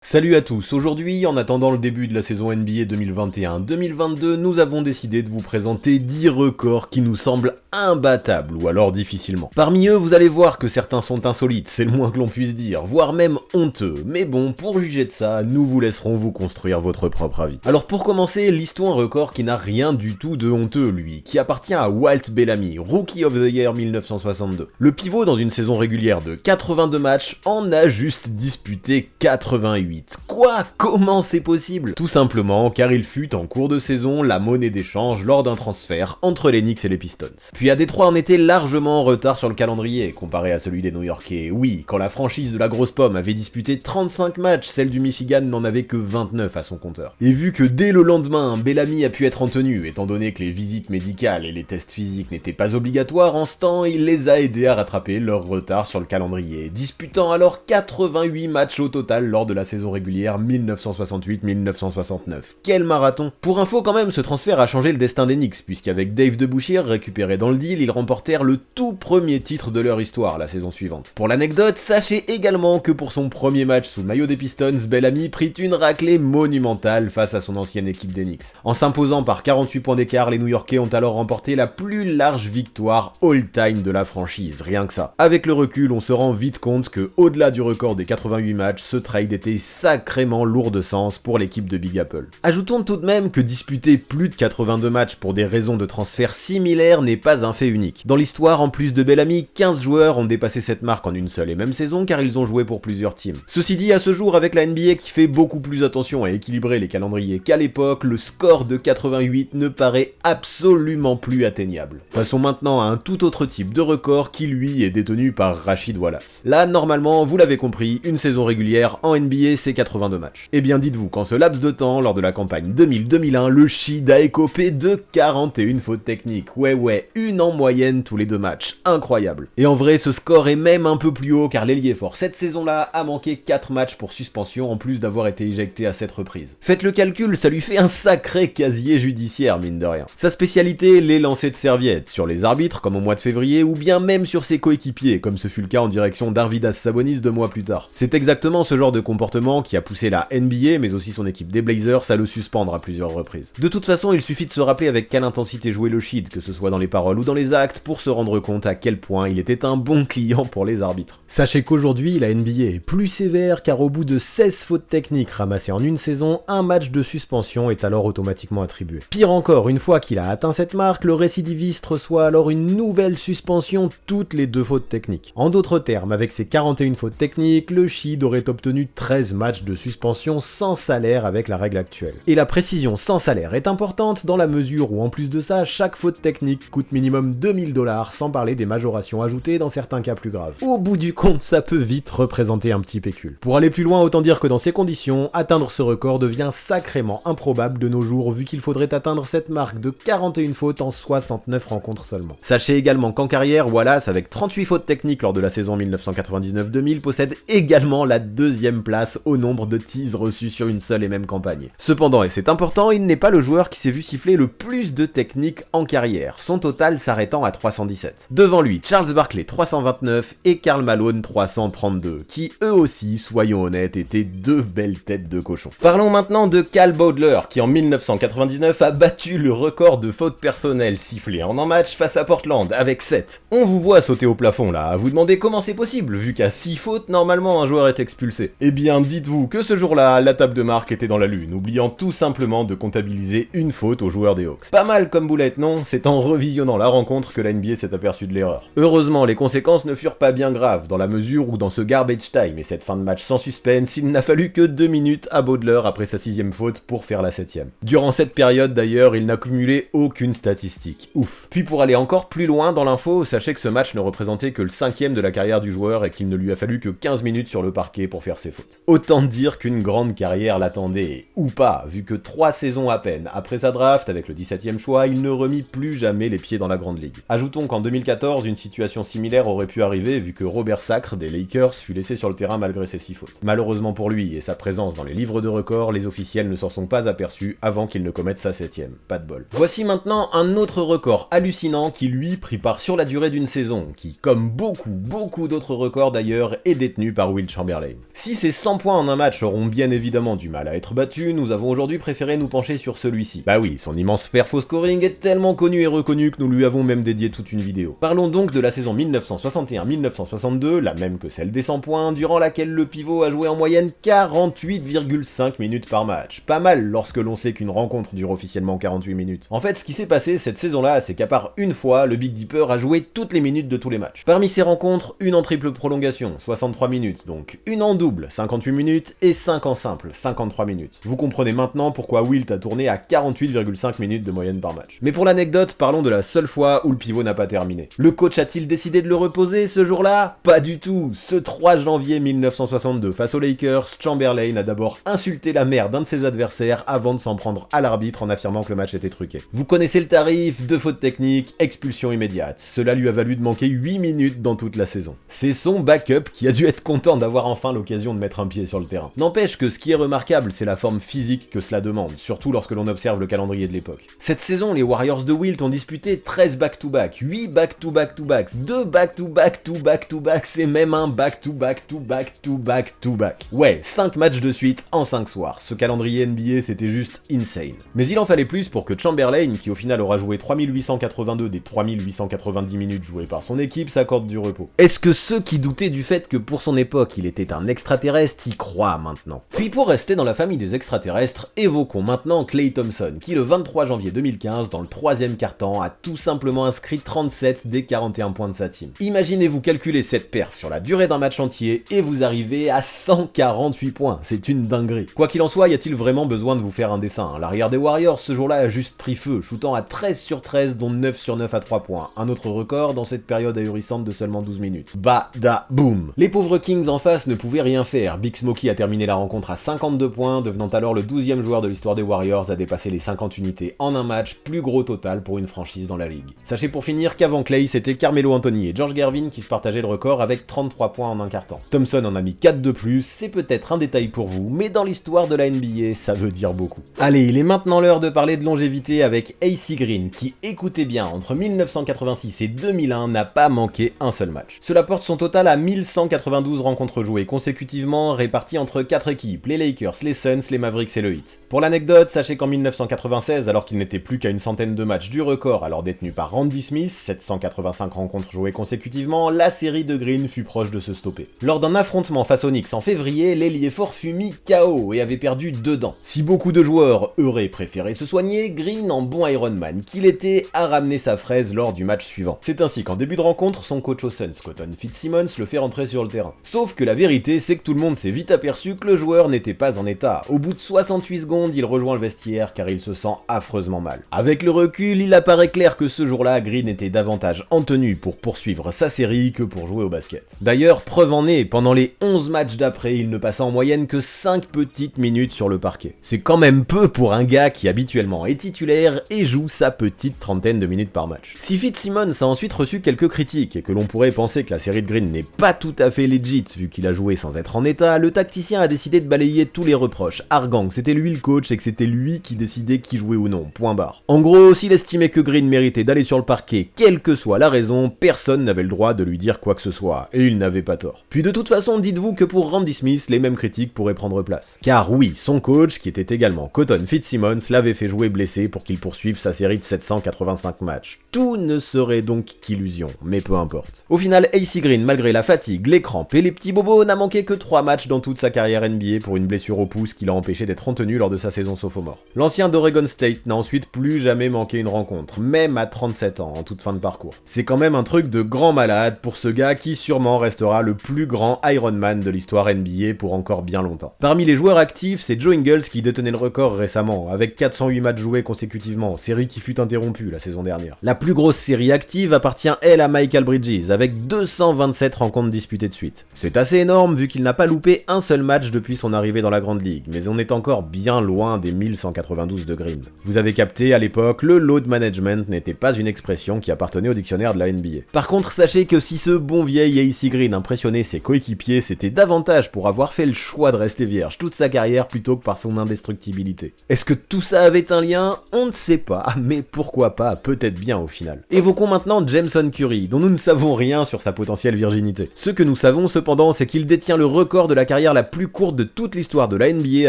Salut à tous, aujourd'hui, en attendant le début de la saison NBA 2021-2022, nous avons décidé de vous présenter 10 records qui nous semblent imbattables, ou alors difficilement. Parmi eux, vous allez voir que certains sont insolites, c'est le moins que l'on puisse dire, voire même honteux, mais bon, pour juger de ça, nous vous laisserons vous construire votre propre avis. Alors pour commencer, listons un record qui n'a rien du tout de honteux, lui, qui appartient à Walt Bellamy, Rookie of the Year 1962. Le pivot dans une saison régulière de 82 matchs en a juste disputé 88. Quoi? Comment c'est possible? Tout simplement car il fut en cours de saison la monnaie d'échange lors d'un transfert entre les Knicks et les Pistons. Puis à Détroit on était largement en retard sur le calendrier comparé à celui des New-Yorkais. Oui, quand la franchise de la grosse pomme avait disputé 35 matchs, celle du Michigan n'en avait que 29 à son compteur. Et vu que dès le lendemain, Bellamy a pu être en tenue, étant donné que les visites médicales et les tests physiques n'étaient pas obligatoires en ce temps, il les a aidés à rattraper leur retard sur le calendrier, disputant alors 88 matchs au total lors de la saison régulière 1968-1969. Quel marathon! Pour info quand même, ce transfert a changé le destin des Knicks, puisqu'avec Dave DeBusschere récupéré dans le deal, ils remportèrent le tout premier titre de leur histoire la saison suivante. Pour l'anecdote, sachez également que pour son premier match sous le maillot des Pistons, Bellamy prit une raclée monumentale face à son ancienne équipe des Knicks. En s'imposant par 48 points d'écart, les New-Yorkais ont alors remporté la plus large victoire all-time de la franchise, rien que ça. Avec le recul, on se rend vite compte que, au-delà du record des 88 matchs, ce trade était sacrément lourd de sens pour l'équipe de Big Apple. Ajoutons tout de même que disputer plus de 82 matchs pour des raisons de transfert similaires n'est pas un fait unique. Dans l'histoire, en plus de Bellamy, 15 joueurs ont dépassé cette marque en une seule et même saison car ils ont joué pour plusieurs teams. Ceci dit, à ce jour, avec la NBA qui fait beaucoup plus attention à équilibrer les calendriers qu'à l'époque, le score de 88 ne paraît absolument plus atteignable. Passons maintenant à un tout autre type de record qui lui est détenu par Rasheed Wallace. Là, normalement, vous l'avez compris, une saison régulière en NBA c'est 82 matchs. Et bien dites-vous qu'en ce laps de temps, lors de la campagne 2000-2001, le Sheed a écopé de 41 fautes techniques. Ouais, une en moyenne tous les deux matchs. Incroyable. Et en vrai, ce score est même un peu plus haut car l'ailier fort cette saison-là a manqué 4 matchs pour suspension en plus d'avoir été éjecté à 7 reprises. Faites le calcul, ça lui fait un sacré casier judiciaire mine de rien. Sa spécialité, les lancers de serviettes, sur les arbitres comme au mois de février ou bien même sur ses coéquipiers comme ce fut le cas en direction d'Arvydas Sabonis 2 mois plus tard. C'est exactement ce genre de comportement qui a poussé la NBA, mais aussi son équipe des Blazers, à le suspendre à plusieurs reprises. De toute façon, il suffit de se rappeler avec quelle intensité jouait le Sheed, que ce soit dans les paroles ou dans les actes, pour se rendre compte à quel point il était un bon client pour les arbitres. Sachez qu'aujourd'hui, la NBA est plus sévère car au bout de 16 fautes techniques ramassées en une saison, un match de suspension est alors automatiquement attribué. Pire encore, une fois qu'il a atteint cette marque, le récidiviste reçoit alors une nouvelle suspension toutes les 2 fautes techniques. En d'autres termes, avec ses 41 fautes techniques, le Sheed aurait obtenu 13 matchs de suspension sans salaire avec la règle actuelle. Et la précision sans salaire est importante dans la mesure où en plus de ça, chaque faute technique coûte minimum 2000 $, sans parler des majorations ajoutées dans certains cas plus graves. Au bout du compte, ça peut vite représenter un petit pécule. Pour aller plus loin, autant dire que dans ces conditions, atteindre ce record devient sacrément improbable de nos jours vu qu'il faudrait atteindre cette marque de 41 fautes en 69 rencontres seulement. Sachez également qu'en carrière, Wallace, avec 38 fautes techniques lors de la saison 1999-2000, possède également la 2e place au nombre de teases reçus sur une seule et même campagne. Cependant, et c'est important, il n'est pas le joueur qui s'est vu siffler le plus de techniques en carrière, son total s'arrêtant à 317. Devant lui, Charles Barkley 329 et Karl Malone 332, qui eux aussi, soyons honnêtes, étaient 2 belles têtes de cochon. Parlons maintenant de Cal Bowdler, qui en 1999 a battu le record de fautes personnelles sifflées en un match face à Portland, avec 7. On vous voit sauter au plafond là, à vous demander comment c'est possible, vu qu'à 6 fautes, normalement un joueur est expulsé. Eh bien, dites-vous que ce jour-là, la table de marque était dans la lune, oubliant tout simplement de comptabiliser une faute aux joueurs des Hawks. Pas mal comme boulette, non? C'est en revisionnant la rencontre que la NBA s'est aperçue de l'erreur. Heureusement, les conséquences ne furent pas bien graves, dans la mesure où dans ce garbage time et cette fin de match sans suspense, il n'a fallu que 2 minutes à Bowdler après sa 6e faute pour faire la 7e. Durant cette période d'ailleurs, il n'a cumulé aucune statistique. Ouf. Puis pour aller encore plus loin dans l'info, sachez que ce match ne représentait que le 5e de la carrière du joueur et qu'il ne lui a fallu que 15 minutes sur le parquet pour faire ses fautes. Autant dire qu'une grande carrière l'attendait, ou pas, vu que 3 saisons à peine après sa draft, avec le 17e choix, il ne remit plus jamais les pieds dans la grande ligue. Ajoutons qu'en 2014, une situation similaire aurait pu arriver vu que Robert Sacre des Lakers fut laissé sur le terrain malgré ses 6 fautes. Malheureusement pour lui et sa présence dans les livres de records, les officiels ne s'en sont pas aperçus avant qu'il ne commette sa 7e. Pas de bol. Voici maintenant un autre record hallucinant qui lui prit part sur la durée d'une saison, qui, comme beaucoup d'autres records d'ailleurs, est détenu par Wilt Chamberlain. Si ces 100 points points en un match auront bien évidemment du mal à être battus, nous avons aujourd'hui préféré nous pencher sur celui-ci. Bah oui, son immense perf au scoring est tellement connu et reconnu que nous lui avons même dédié toute une vidéo. Parlons donc de la saison 1961-1962, la même que celle des 100 points, durant laquelle le pivot a joué en moyenne 48,5 minutes par match. Pas mal lorsque l'on sait qu'une rencontre dure officiellement 48 minutes. En fait, ce qui s'est passé cette saison-là, c'est qu'à part une fois, le Big Dipper a joué toutes les minutes de tous les matchs. Parmi ces rencontres, une en triple prolongation, 63 minutes donc, une en double, 58 minutes, et 5 en simple, 53 minutes. Vous comprenez maintenant pourquoi Wilt a tourné à 48,5 minutes de moyenne par match. Mais pour l'anecdote, parlons de la seule fois où le pivot n'a pas terminé. Le coach a-t-il décidé de le reposer ce jour-là? Pas du tout. Ce 3 janvier 1962, face aux Lakers, Chamberlain a d'abord insulté la mère d'un de ses adversaires avant de s'en prendre à l'arbitre en affirmant que le match était truqué. Vous connaissez le tarif, 2 fautes techniques, expulsion immédiate. Cela lui a valu de manquer 8 minutes dans toute la saison. C'est son backup qui a dû être content d'avoir enfin l'occasion de mettre un pied sur le terrain. N'empêche que ce qui est remarquable, c'est la forme physique que cela demande, surtout lorsque l'on observe le calendrier de l'époque. Cette saison, les Warriors de Wilt ont disputé 13 back-to-back, 8 back-to-back-to-backs, 2 back-to-back-to-back-to-backs et même un back-to-back-to-back-to-back-to-back. Ouais, 5 matchs de suite en 5 soirs. Ce calendrier NBA, c'était juste insane. Mais il en fallait plus pour que Chamberlain, qui au final aura joué 3882 des 3890 minutes jouées par son équipe, s'accorde du repos. Est-ce que ceux qui doutaient du fait que pour son époque il était un extraterrestre y croient maintenant? Puis pour rester dans la famille des extraterrestres, évoquons maintenant Klay Thompson, qui le 23 janvier 2015, dans le 3e quart-temps, a tout simplement inscrit 37 des 41 points de sa team. Imaginez-vous calculer cette perf sur la durée d'un match entier et vous arrivez à 148 points, c'est une dinguerie. Quoi qu'il en soit, y a-t-il vraiment besoin de vous faire un dessin? L'arrière des Warriors ce jour-là a juste pris feu, shootant à 13 sur 13 dont 9 sur 9 à 3 points, un autre record dans cette période ahurissante de seulement 12 minutes. Bada boum. Les pauvres Kings en face ne pouvaient rien faire, Big Smokey a terminé la rencontre à 52 points, devenant alors le 12e joueur de l'histoire des Warriors à dépasser les 50 unités en un match, plus gros total pour une franchise dans la ligue. Sachez pour finir qu'avant Klay, c'était Carmelo Anthony et George Gervin qui se partageaient le record avec 33 points en un quart-temps. Thompson en a mis 4 de plus, c'est peut-être un détail pour vous, mais dans l'histoire de la NBA, ça veut dire beaucoup. Allez, il est maintenant l'heure de parler de longévité avec AC Green, qui, écoutez bien, entre 1986 et 2001 n'a pas manqué un seul match. Cela porte son total à 1192 rencontres jouées consécutivement, réparties entre 4 équipes, les Lakers, les Suns, les Mavericks et le Heat. Pour l'anecdote, sachez qu'en 1996, alors qu'il n'était plus qu'à une centaine de matchs du record alors détenu par Randy Smith, 785 rencontres jouées consécutivement, la série de Green fut proche de se stopper. Lors d'un affrontement face aux Knicks en février, l'ailier fort fut mis KO et avait perdu 2 dents. Si beaucoup de joueurs auraient préféré se soigner, Green, en bon Ironman qu'il était, a ramené sa fraise lors du match suivant. C'est ainsi qu'en début de rencontre, son coach aux Suns, Cotton Fitzsimmons, le fait rentrer sur le terrain. Sauf que la vérité, c'est que tout le monde s'est vite aperçu que le joueur n'était pas en état. Au bout de 68 secondes, il rejoint le vestiaire car il se sent affreusement mal. Avec le recul, il apparaît clair que ce jour-là, Green était davantage en tenue pour poursuivre sa série que pour jouer au basket. D'ailleurs, preuve en est, pendant les 11 matchs d'après, il ne passa en moyenne que 5 petites minutes sur le parquet. C'est quand même peu pour un gars qui habituellement est titulaire et joue sa petite trentaine de minutes par match. Si Fitzsimmons a ensuite reçu quelques critiques et que l'on pourrait penser que la série de Green n'est pas tout à fait legit vu qu'il a joué sans être en état, le tacticien a décidé de balayer tous les reproches, arguant que c'était lui le coach et que c'était lui qui décidait qui jouait ou non, point barre. En gros, s'il estimait que Green méritait d'aller sur le parquet, quelle que soit la raison, personne n'avait le droit de lui dire quoi que ce soit, et il n'avait pas tort. Puis de toute façon, dites-vous que pour Randy Smith, les mêmes critiques pourraient prendre place. Car oui, son coach, qui était également Cotton Fitzsimmons, l'avait fait jouer blessé pour qu'il poursuive sa série de 785 matchs. Tout ne serait donc qu'illusion, mais peu importe. Au final, AC Green, malgré la fatigue, les crampes et les petits bobos, n'a manqué que 3 matchs dans toute sa carrière NBA pour une blessure au pouce qui l'a empêché d'être en tenue lors de sa saison sophomore. L'ancien d'Oregon State n'a ensuite plus jamais manqué une rencontre, même à 37 ans, en toute fin de parcours. C'est quand même un truc de grand malade pour ce gars qui sûrement restera le plus grand Ironman de l'histoire NBA pour encore bien longtemps. Parmi les joueurs actifs, c'est Joe Ingles qui détenait le record récemment, avec 408 matchs joués consécutivement, série qui fut interrompue la saison dernière. La plus grosse série active appartient, elle, à Michael Bridges, avec 227 rencontres disputées de suite. C'est assez énorme vu qu'il n'a pas loupé un seul match depuis son arrivée dans la Grande Ligue, mais on est encore bien loin des 1192 de Green. Vous avez capté, à l'époque, le load management n'était pas une expression qui appartenait au dictionnaire de la NBA. Par contre, sachez que si ce bon vieil AC Green impressionnait ses coéquipiers, c'était davantage pour avoir fait le choix de rester vierge toute sa carrière plutôt que par son indestructibilité. Est-ce que tout ça avait un lien? On ne sait pas, mais pourquoi pas, peut-être bien au final. Évoquons maintenant Jameson Curry, dont nous ne savons rien sur sa potentielle virginité. Ce que nous savons cependant, c'est qu'il détient le record de la carrière carrière la plus courte de toute l'histoire de la NBA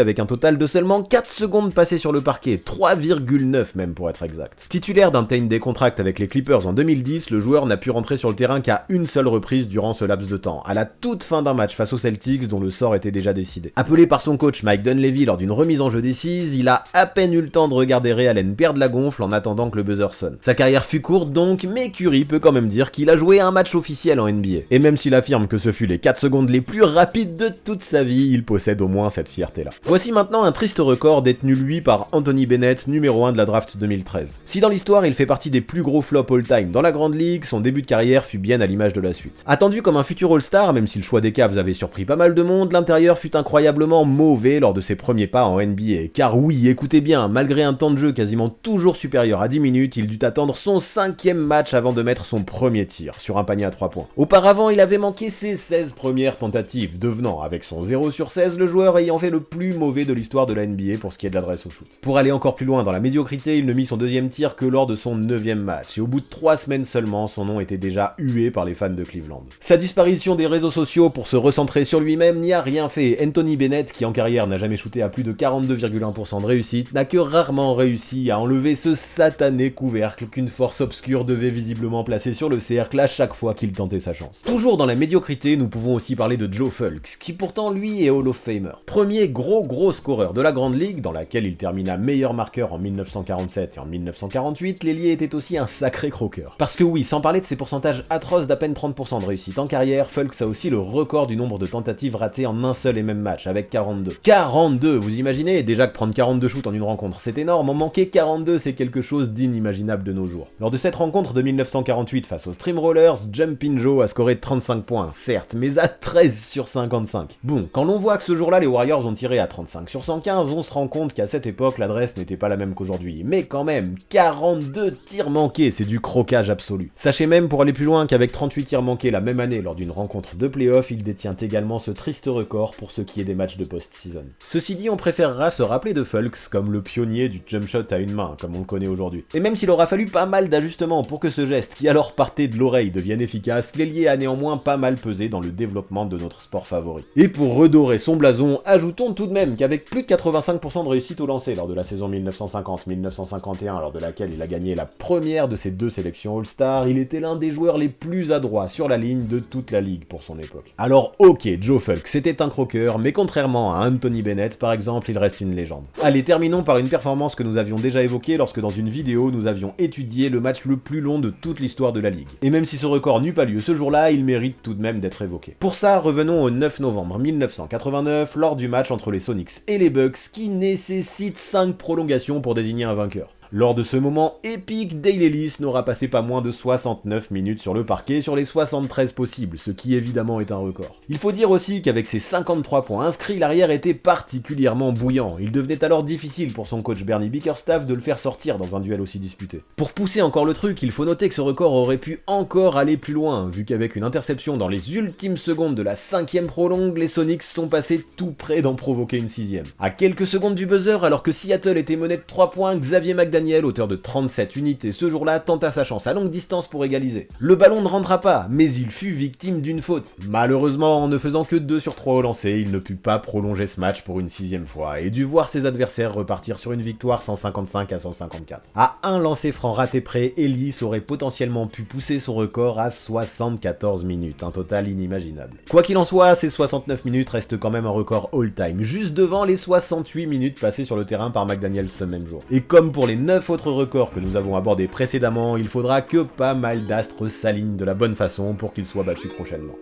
avec un total de seulement 4 secondes passées sur le parquet, 3,9 même pour être exact. Titulaire d'un 10-day contract avec les Clippers en 2010, le joueur n'a pu rentrer sur le terrain qu'à une seule reprise durant ce laps de temps, à la toute fin d'un match face aux Celtics dont le sort était déjà décidé. Appelé par son coach Mike Dunleavy lors d'une remise en jeu décise, il a à peine eu le temps de regarder Ray Allen perdre la gonfle en attendant que le buzzer sonne. Sa carrière fut courte donc, mais Curry peut quand même dire qu'il a joué un match officiel en NBA. Et même s'il affirme que ce fut les 4 secondes les plus rapides de toute sa vie, il possède au moins cette fierté-là. Voici maintenant un triste record détenu lui par Anthony Bennett, numéro 1 de la draft 2013. Si dans l'histoire il fait partie des plus gros flops all-time dans la grande ligue, son début de carrière fut bien à l'image de la suite. Attendu comme un futur All-Star, même si le choix des Cavs avait surpris pas mal de monde, l'intérieur fut incroyablement mauvais lors de ses premiers pas en NBA. Car oui, écoutez bien, malgré un temps de jeu quasiment toujours supérieur à 10 minutes, il dut attendre son 5e match avant de mettre son premier tir, sur un panier à 3 points. Auparavant, il avait manqué ses 16 premières tentatives, devenant, avec son 0 sur 16, le joueur ayant fait le plus mauvais de l'histoire de la NBA pour ce qui est de l'adresse au shoot. Pour aller encore plus loin dans la médiocrité, il ne mit son 2e tir que lors de son 9e match, et au bout de 3 semaines seulement, son nom était déjà hué par les fans de Cleveland. Sa disparition des réseaux sociaux pour se recentrer sur lui-même n'y a rien fait. Anthony Bennett, qui en carrière n'a jamais shooté à plus de 42,1% de réussite, n'a que rarement réussi à enlever ce satané couvercle qu'une force obscure devait visiblement placer sur le cercle à chaque fois qu'il tentait sa chance. Toujours dans la médiocrité, nous pouvons aussi parler de Joe Fulks, qui pourtant lui est Hall of Famer. Premier gros scoreur de la Grande Ligue, dans laquelle il termina meilleur marqueur en 1947 et en 1948, l'ailier était aussi un sacré croqueur. Parce que oui, sans parler de ses pourcentages atroces d'à peine 30% de réussite en carrière, Fulks a aussi le record du nombre de tentatives ratées en un seul et même match, avec 42. 42, vous imaginez? Déjà que prendre 42 shoots en une rencontre, c'est énorme, en manquer 42, c'est quelque chose d'inimaginable de nos jours. Lors de cette rencontre de 1948 face aux Steamrollers, Jumpin' Joe a scoré 35 points, certes, mais à 13 sur 55. Bon, quand l'on voit que ce jour-là, les Warriors ont tiré à 35 sur 115, on se rend compte qu'à cette époque, l'adresse n'était pas la même qu'aujourd'hui. Mais quand même, 42 tirs manqués, c'est du croquage absolu. Sachez même, pour aller plus loin, qu'avec 38 tirs manqués la même année lors d'une rencontre de playoff, il détient également ce triste record pour ce qui est des matchs de post-season. Ceci dit, on préférera se rappeler de Fulks comme le pionnier du jump shot à une main, comme on le connaît aujourd'hui. Et même s'il aura fallu pas mal d'ajustements pour que ce geste, qui alors partait de l'oreille, devienne efficace, l'ailier a néanmoins pas mal pesé dans le développement de notre sport favori. Et pour redorer son blason, ajoutons tout de même qu'avec plus de 85% de réussite au lancer lors de la saison 1950-1951, lors de laquelle il a gagné la première de ses 2 sélections All-Star, il était l'un des joueurs les plus adroits sur la ligne de toute la ligue pour son époque. Alors ok, Joe Fulks c'était un croqueur, mais contrairement à Anthony Bennett par exemple, il reste une légende. Allez, terminons par une performance que nous avions déjà évoquée lorsque dans une vidéo nous avions étudié le match le plus long de toute l'histoire de la ligue. Et même si ce record n'eut pas lieu ce jour-là, il mérite tout de même d'être évoqué. Pour ça, revenons au 9 novembre 1989, lors du match entre les Sonics et les Bucks, qui nécessite 5 prolongations pour désigner un vainqueur. Lors de ce moment épique, Dale Ellis n'aura passé pas moins de 69 minutes sur le parquet sur les 73 possibles, ce qui évidemment est un record. Il faut dire aussi qu'avec ses 53 points inscrits, l'arrière était particulièrement bouillant. Il devenait alors difficile pour son coach Bernie Bickerstaff de le faire sortir dans un duel aussi disputé. Pour pousser encore le truc, il faut noter que ce record aurait pu encore aller plus loin, vu qu'avec une interception dans les ultimes secondes de la 5e prolongue, les Sonics sont passés tout près d'en provoquer une 6e. À quelques secondes du buzzer, alors que Seattle était mené de 3 points, Xavier McDaniel, auteur de 37 unités ce jour-là, tenta sa chance à longue distance pour égaliser. Le ballon ne rentra pas, mais il fut victime d'une faute. Malheureusement, en ne faisant que 2 sur 3 au lancer, il ne put pas prolonger ce match pour une 6e fois, et dut voir ses adversaires repartir sur une victoire 155 à 154. À un lancer franc raté près, Ellis aurait potentiellement pu pousser son record à 74 minutes, un total inimaginable. Quoi qu'il en soit, ces 69 minutes restent quand même un record all-time, juste devant les 68 minutes passées sur le terrain par McDaniel ce même jour. Et comme pour les 9 autres records que nous avons abordés précédemment, il faudra que pas mal d'astres s'alignent de la bonne façon pour qu'ils soient battus prochainement.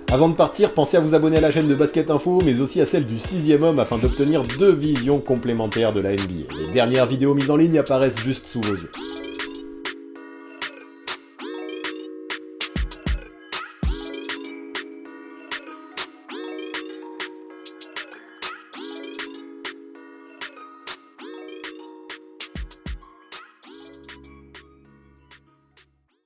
Avant de partir, pensez à vous abonner à la chaîne de Basket Info, mais aussi à celle du 6ème homme afin d'obtenir 2 visions complémentaires de la NBA. Les dernières vidéos mises en ligne apparaissent juste sous vos yeux.